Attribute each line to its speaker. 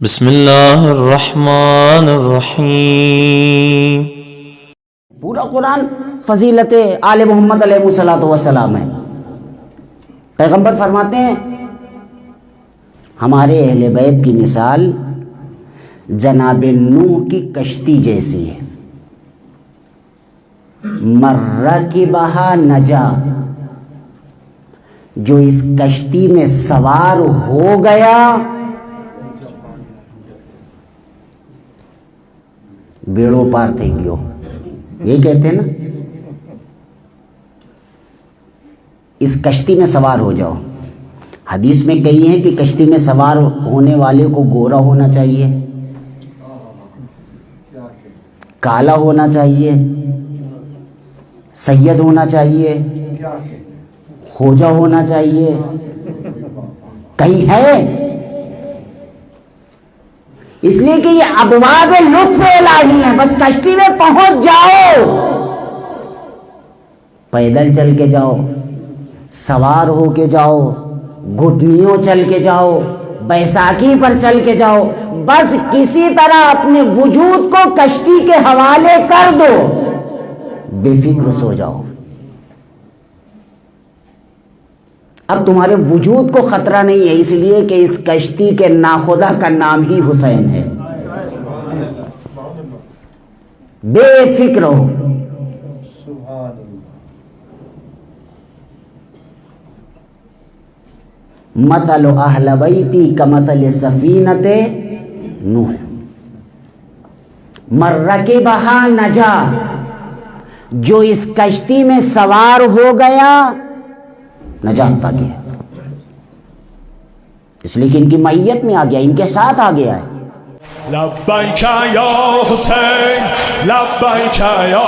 Speaker 1: بسم اللہ الرحمن الرحیم۔
Speaker 2: پورا قرآن فضیلت آل محمد علیہ السلام ہے۔ پیغمبر فرماتے ہیں ہمارے اہل بیت کی مثال جناب نوح کی کشتی جیسی ہے، من رکبہا نجا، جو اس کشتی میں سوار ہو گیا بیڑو پار تھے گیو، یہ کہتے ہیں نا، اس کشتی میں سوار ہو جاؤ۔ حدیث میں کہی ہے کہ کشتی میں سوار ہونے والے کو گورا ہونا چاہیے، کالا ہونا چاہیے، سید ہونا چاہیے، خوجا ہونا چاہیے، کہیں ہے؟ اس لیے کہ یہ ابواب لطف الہی ہیں، بس کشتی میں پہنچ جاؤ، پیدل چل کے جاؤ، سوار ہو کے جاؤ، گھٹنیوں چل کے جاؤ، بیساکھی پر چل کے جاؤ، بس کسی طرح اپنے وجود کو کشتی کے حوالے کر دو، بے فکر سو جاؤ۔ اب تمہارے وجود کو خطرہ نہیں ہے، اس لیے کہ اس کشتی کے ناخدا کا نام ہی حسین ہے۔ بے فکر ہو۔ مثل اہل بیتی کمثل سفینۃ نوح من رکبہا نجا، جو اس کشتی میں سوار ہو گیا نجات پا گیا، اس لیے کہ ان کی معیت میں آ گیا، ان کے ساتھ آ گیا ہے۔
Speaker 3: لبیک یا حسین، لبیک یا